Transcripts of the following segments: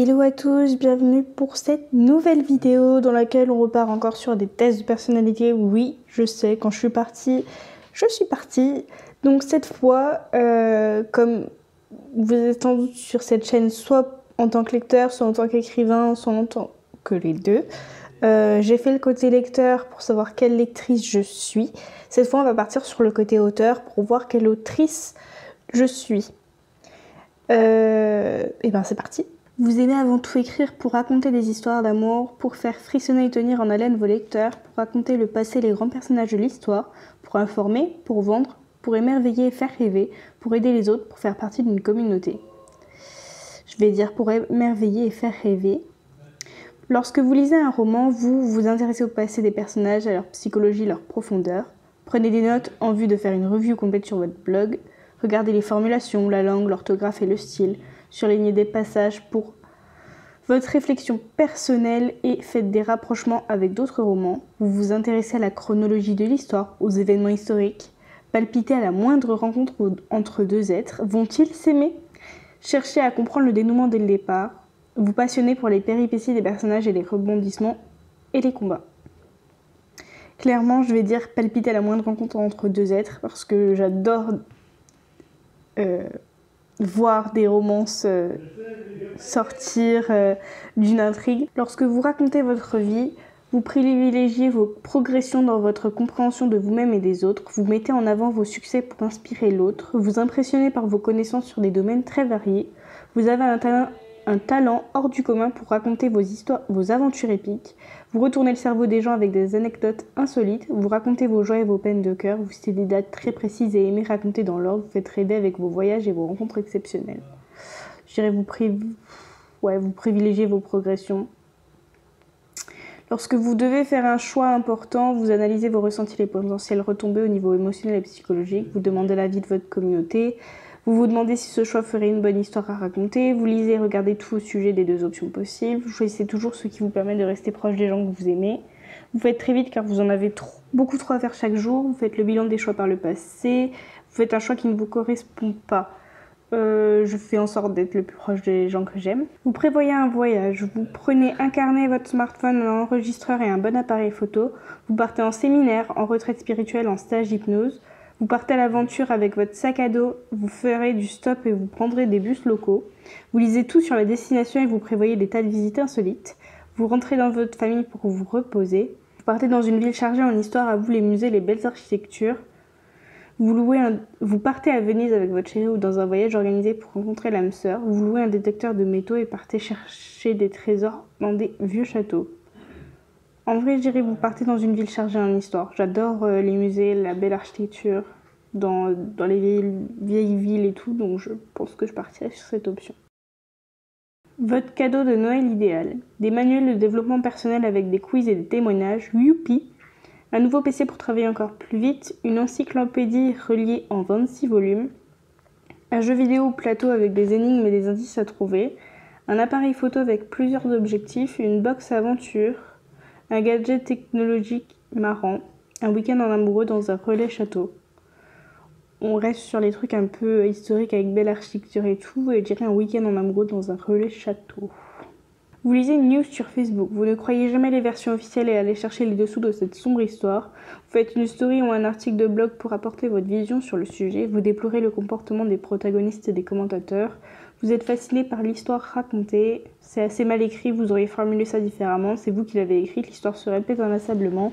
Hello à tous, bienvenue pour cette nouvelle vidéo dans laquelle on repart encore sur des tests de personnalité. Oui, je sais, quand je suis partie. Donc cette fois, comme vous êtes sans doute sur cette chaîne, soit en tant que lecteur, soit en tant qu'écrivain, soit en tant que les deux, j'ai fait le côté lecteur pour savoir quelle lectrice je suis. Cette fois, on va partir sur le côté auteur pour voir quelle autrice je suis. Et ben c'est parti. Vous aimez avant tout écrire pour raconter des histoires d'amour, pour faire frissonner et tenir en haleine vos lecteurs, pour raconter le passé et les grands personnages de l'histoire, pour informer, pour vendre, pour émerveiller et faire rêver, pour aider les autres, pour faire partie d'une communauté. Je vais dire pour émerveiller et faire rêver. Lorsque vous lisez un roman, vous vous intéressez au passé des personnages, à leur psychologie, leur profondeur. Prenez des notes en vue de faire une review complète sur votre blog. Regardez les formulations, la langue, l'orthographe et le style. Surlignez des passages pour votre réflexion personnelle et faites des rapprochements avec d'autres romans. Vous vous intéressez à la chronologie de l'histoire, aux événements historiques. Palpitez à la moindre rencontre entre deux êtres. Vont-ils s'aimer ? Cherchez à comprendre le dénouement dès le départ. Vous passionnez pour les péripéties des personnages et les rebondissements et les combats. Clairement, je vais dire palpiter à la moindre rencontre entre deux êtres parce que j'adore voir des romances sortir d'une intrigue. Lorsque vous racontez votre vie, vous privilégiez vos progressions dans votre compréhension de vous-même et des autres. Vous mettez en avant vos succès pour inspirer l'autre. Vous impressionnez par vos connaissances sur des domaines très variés. Vous avez un talent hors du commun pour raconter vos histoires, vos aventures épiques. Vous retournez le cerveau des gens avec des anecdotes insolites. Vous racontez vos joies et vos peines de cœur. Vous citez des dates très précises et aimez raconter dans l'ordre. Vous faites rêver avec vos voyages et vos rencontres exceptionnelles. Je dirais vous privilégiez vos progressions. Lorsque vous devez faire un choix important, vous analysez vos ressentis, les potentielles retombées au niveau émotionnel et psychologique. Vous demandez l'avis de votre communauté. Vous vous demandez si ce choix ferait une bonne histoire à raconter. Vous lisez et regardez tout au sujet des deux options possibles. Vous choisissez toujours ce qui vous permet de rester proche des gens que vous aimez. Vous faites très vite car vous en avez beaucoup trop à faire chaque jour. Vous faites le bilan des choix par le passé. Vous faites un choix qui ne vous correspond pas. Je fais en sorte d'être le plus proche des gens que j'aime. Vous prévoyez un voyage. Vous prenez un carnet, votre smartphone, un enregistreur et un bon appareil photo. Vous partez en séminaire, en retraite spirituelle, en stage hypnose. Vous partez à l'aventure avec votre sac à dos, vous ferez du stop et vous prendrez des bus locaux. Vous lisez tout sur la destination et vous prévoyez des tas de visites insolites. Vous rentrez dans votre famille pour vous reposer. Vous partez dans une ville chargée en histoire, à vous les musées, les belles architectures. Vous partez à Venise avec votre chérie ou dans un voyage organisé pour rencontrer l'âme sœur. Vous louez un détecteur de métaux et partez chercher des trésors dans des vieux châteaux. En vrai, je dirais vous partez dans une ville chargée en histoire. J'adore les musées, la belle architecture dans les vieilles villes et tout, donc je pense que je partirai sur cette option. Votre cadeau de Noël idéal. Des manuels de développement personnel avec des quiz et des témoignages. Youpi! Un nouveau PC pour travailler encore plus vite. Une encyclopédie reliée en 26 volumes. Un jeu vidéo plateau avec des énigmes et des indices à trouver. Un appareil photo avec plusieurs objectifs. Une box aventure. Un gadget technologique marrant, un week-end en amoureux dans un relais château. On reste sur les trucs un peu historiques avec belle architecture et tout, et je dirais un week-end en amoureux dans un relais château. Vous lisez une news sur Facebook, vous ne croyez jamais les versions officielles et allez chercher les dessous de cette sombre histoire. Vous faites une story ou un article de blog pour apporter votre vision sur le sujet. Vous déplorez le comportement des protagonistes et des commentateurs. Vous êtes fasciné par l'histoire racontée. C'est assez mal écrit, vous auriez formulé ça différemment. C'est vous qui l'avez écrite, l'histoire se répète inlassablement.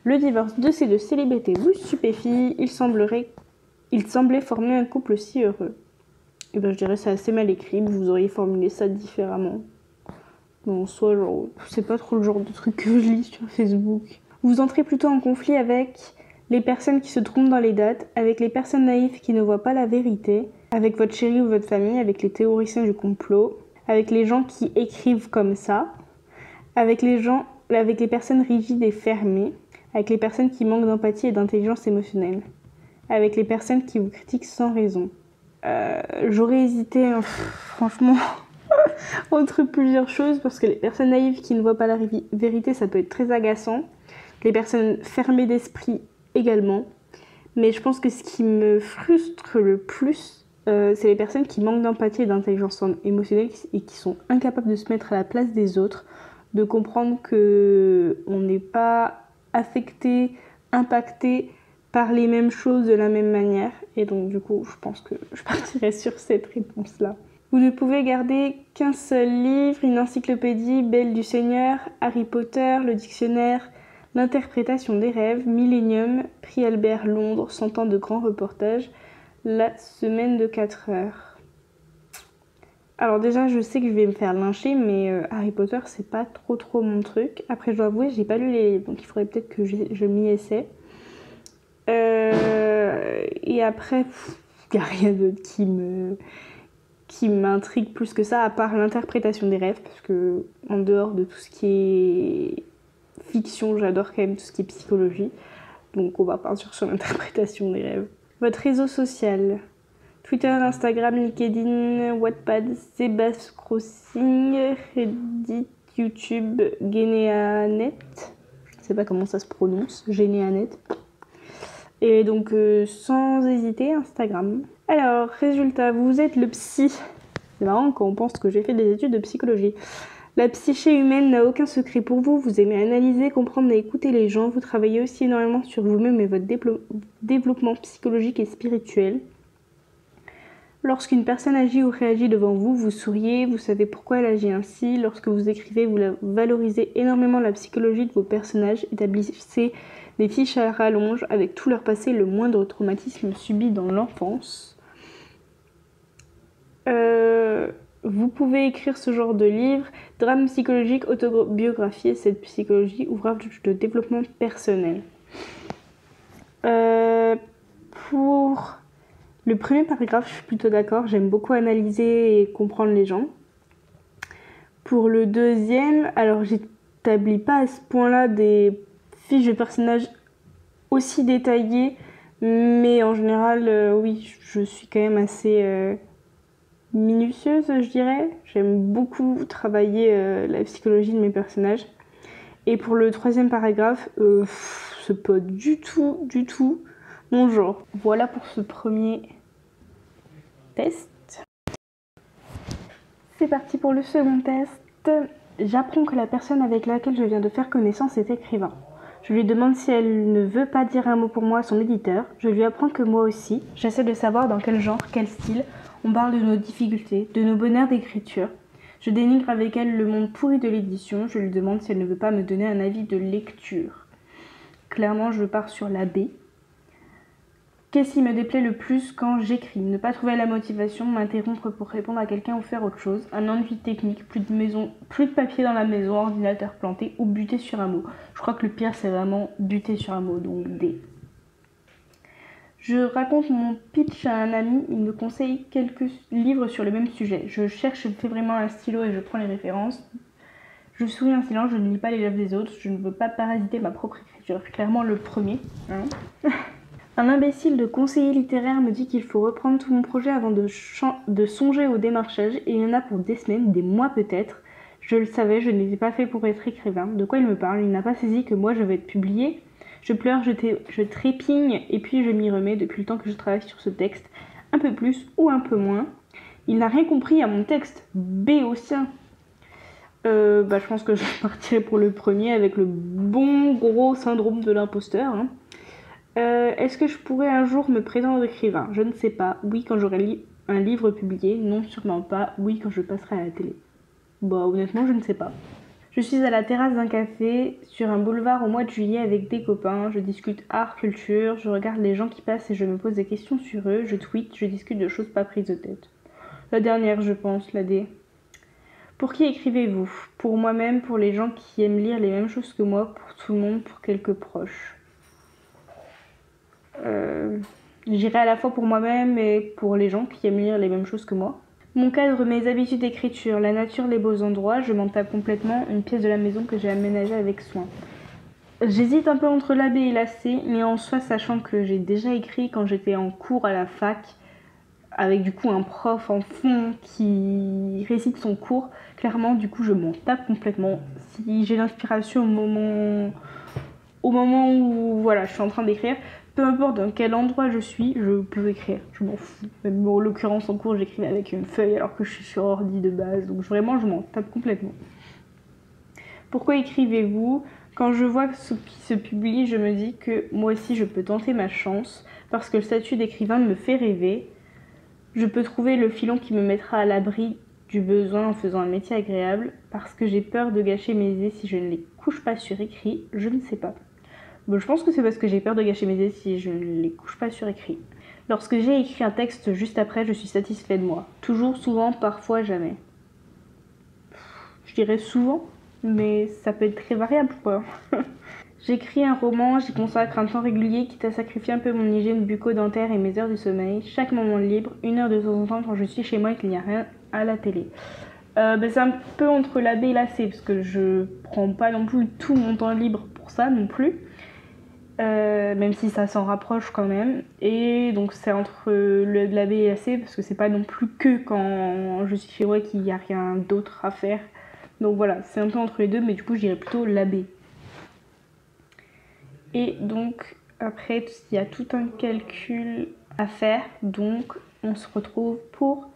Le divorce de ces deux célébrités vous stupéfie. Il semblait former un couple si heureux. Et ben je dirais c'est assez mal écrit, vous auriez formulé ça différemment. Bon, soit genre, c'est pas trop le genre de truc que je lis sur Facebook. Vous entrez plutôt en conflit avec les personnes qui se trompent dans les dates, avec les personnes naïves qui ne voient pas la vérité, avec votre chéri ou votre famille, avec les théoriciens du complot, avec les gens qui écrivent comme ça, avec les personnes rigides et fermées, avec les personnes qui manquent d'empathie et d'intelligence émotionnelle, avec les personnes qui vous critiquent sans raison. J'aurais hésité, franchement, entre plusieurs choses, parce que les personnes naïves qui ne voient pas la vérité, ça peut être très agaçant. Les personnes fermées d'esprit également. Mais je pense que ce qui me frustre le plus, c'est les personnes qui manquent d'empathie et d'intelligence émotionnelle et qui sont incapables de se mettre à la place des autres, de comprendre qu'on n'est pas affecté, impacté par les mêmes choses de la même manière. Et donc du coup, je pense que je partirai sur cette réponse-là. Vous ne pouvez garder qu'un seul livre, une encyclopédie, Belle du Seigneur, Harry Potter, le dictionnaire, l'interprétation des rêves, Millennium, Prix Albert Londres, 100 ans de grands reportages, la semaine de 4 heures. Alors déjà, je sais que je vais me faire lyncher, mais Harry Potter, c'est pas trop mon truc. Après, je dois avouer, j'ai pas lu les livres, donc il faudrait peut-être que je m'y essaie. Et après, il n'y a rien d'autre qui m'intrigue plus que ça, à part l'interprétation des rêves, parce que en dehors de tout ce qui est fiction, j'adore quand même tout ce qui est psychologie. Donc on va partir sur l'interprétation des rêves. Votre réseau social: Twitter, Instagram, LinkedIn, Wattpad, Sebas Crossing, Reddit, YouTube, Geneanet. Je ne sais pas comment ça se prononce, Geneanet. Et donc sans hésiter, Instagram. Alors, résultat, vous êtes le psy. C'est marrant quand on pense que j'ai fait des études de psychologie. La psyché humaine n'a aucun secret pour vous. Vous aimez analyser, comprendre et écouter les gens. Vous travaillez aussi énormément sur vous-même et votre développement psychologique et spirituel. Lorsqu'une personne agit ou réagit devant vous, vous souriez, vous savez pourquoi elle agit ainsi. Lorsque vous écrivez, vous valorisez énormément la psychologie de vos personnages, établissez des fiches à rallonge avec tout leur passé, le moindre traumatisme subi dans l'enfance. Vous pouvez écrire ce genre de livre: drame psychologique, autobiographie, essai de psychologie, ouvrage de développement personnel. Pour le premier paragraphe, je suis plutôt d'accord. J'aime beaucoup analyser et comprendre les gens. Pour le deuxième, alors j'établis pas à ce point-là des fiches de personnages aussi détaillées, mais en général, oui, je suis quand même assez minutieuse, je dirais. J'aime beaucoup travailler la psychologie de mes personnages. Et pour le troisième paragraphe, c'est pas du tout mon genre. Voilà pour ce premier test. C'est parti pour le second test. J'apprends que la personne avec laquelle je viens de faire connaissance est écrivain. Je lui demande si elle ne veut pas dire un mot pour moi à son éditeur. Je lui apprends que moi aussi. J'essaie de savoir dans quel genre, quel style. On parle de nos difficultés, de nos bonheurs d'écriture. Je dénigre avec elle le monde pourri de l'édition. Je lui demande si elle ne veut pas me donner un avis de lecture. Clairement, je pars sur la B. Qu'est-ce qui me déplaît le plus quand j'écris? Ne pas trouver la motivation, m'interrompre pour répondre à quelqu'un ou faire autre chose, un ennui technique, plus de papier dans la maison, ordinateur planté ou buter sur un mot. Je crois que le pire, c'est vraiment buter sur un mot, donc D. Je raconte mon pitch à un ami, il me conseille quelques livres sur le même sujet. Je cherche vraiment un stylo et je prends les références. Je souris en silence, je ne lis pas les lèvres des autres, je ne veux pas parasiter ma propre écriture. Clairement le premier. Un imbécile de conseiller littéraire me dit qu'il faut reprendre tout mon projet avant de songer au démarchage, et il y en a pour des semaines, des mois peut-être. Je le savais, je n'étais pas fait pour être écrivain. De quoi il me parle? Il n'a pas saisi que moi je vais être publié. Je pleure, je trépigne, et puis je m'y remets depuis le temps que je travaille sur ce texte. Un peu plus ou un peu moins. Il n'a rien compris à mon texte. B au sien. Je pense que je partirai pour le premier avec le bon gros syndrome de l'imposteur. Est-ce que je pourrais un jour me prétendre écrivain? Je ne sais pas. Oui, quand j'aurai un livre publié. Non, sûrement pas. Oui, quand je passerai à la télé. Honnêtement, je ne sais pas. Je suis à la terrasse d'un café, sur un boulevard au mois de juillet avec des copains. Je discute art, culture, je regarde les gens qui passent et je me pose des questions sur eux. Je tweete, je discute de choses pas prises de tête. La dernière, je pense, la D. Pour qui écrivez-vous? Pour moi-même, pour les gens qui aiment lire les mêmes choses que moi, pour tout le monde, pour quelques proches. J'irai à la fois pour moi-même et pour les gens qui aiment lire les mêmes choses que moi. Mon cadre, mes habitudes d'écriture, la nature, les beaux endroits, je m'en tape complètement, une pièce de la maison que j'ai aménagée avec soin. J'hésite un peu entre la B et la C, mais en soi, sachant que j'ai déjà écrit quand j'étais en cours à la fac, avec du coup un prof en fond qui récite son cours, clairement du coup je m'en tape complètement. Si j'ai l'inspiration au moment au moment où voilà, je suis en train d'écrire, peu importe dans quel endroit je suis, je peux écrire, je m'en fous. Même en l'occurrence en cours, j'écrivais avec une feuille alors que je suis sur ordi de base, donc vraiment je m'en tape complètement. Pourquoi écrivez-vous? Quand je vois ce qui se publie, je me dis que moi aussi je peux tenter ma chance, parce que le statut d'écrivain me fait rêver. Je peux trouver le filon qui me mettra à l'abri du besoin en faisant un métier agréable, parce que j'ai peur de gâcher mes idées si je ne les couche pas sur écrit, je ne sais pas. Bon, je pense que c'est parce que j'ai peur de gâcher mes idées si je ne les couche pas sur écrit. Lorsque j'ai écrit un texte juste après, je suis satisfait de moi. Toujours, souvent, parfois, jamais. Je dirais souvent, mais ça peut être très variable, quoi. J'écris un roman, j'y consacre un temps régulier, quitte à sacrifier un peu mon hygiène bucco-dentaire et mes heures de sommeil. Chaque moment libre, 1 heure de temps en temps quand je suis chez moi et qu'il n'y a rien à la télé. C'est un peu entre la B et la C, parce que je prends pas non plus tout mon temps libre pour ça non plus. Même si ça s'en rapproche quand même. Et donc c'est entre la B et la C, parce que c'est pas non plus que quand je suis chez moi qu'il n'y a rien d'autre à faire. Donc voilà, c'est un peu entre les deux, mais du coup je dirais plutôt la B. Et donc après, il y a tout un calcul à faire, donc on se retrouve pour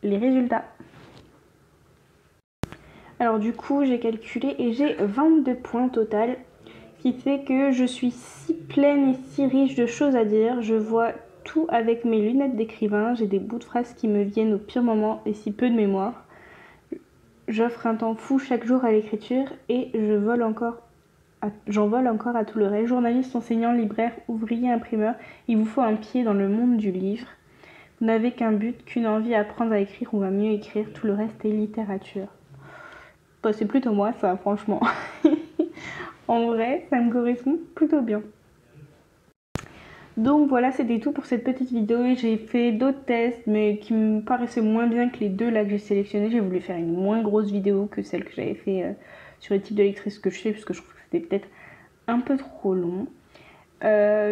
les résultats. Alors du coup, j'ai calculé et j'ai 22 points au total, ce qui fait que je suis si pleine et si riche de choses à dire. Je vois tout avec mes lunettes d'écrivain, j'ai des bouts de phrases qui me viennent au pire moment et si peu de mémoire. J'offre un temps fou chaque jour à l'écriture et j'en vole encore à tout le reste. Journaliste, enseignant, libraire, ouvrier, imprimeur, il vous faut un pied dans le monde du livre. Vous n'avez qu'un but, qu'une envie, apprendre à écrire, on va mieux écrire, tout le reste est littérature. Bah, c'est plutôt moi ça, franchement. En vrai, ça me correspond plutôt bien. Donc voilà, c'était tout pour cette petite vidéo. J'ai fait d'autres tests, mais qui me paraissaient moins bien que les deux là que j'ai sélectionnés. J'ai voulu faire une moins grosse vidéo que celle que j'avais fait sur les types de lectrices que je fais, parce que je trouve que c'était peut-être un peu trop long.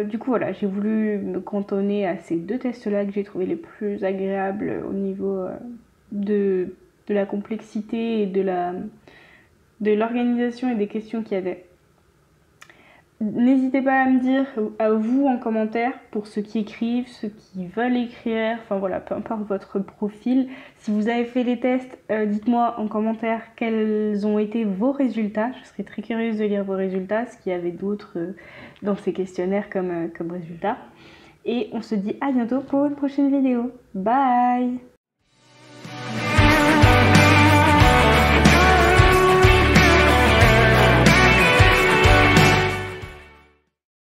Du coup voilà, j'ai voulu me cantonner à ces deux tests là que j'ai trouvé les plus agréables au niveau de la complexité et de l'organisation et des questions qu'il y avait. N'hésitez pas à me dire, à vous en commentaire, pour ceux qui écrivent, ceux qui veulent écrire, enfin voilà, peu importe votre profil. Si vous avez fait les tests, dites-moi en commentaire quels ont été vos résultats. Je serais très curieuse de lire vos résultats, ce qu'il y avait d'autres dans ces questionnaires comme résultats. Et on se dit à bientôt pour une prochaine vidéo. Bye!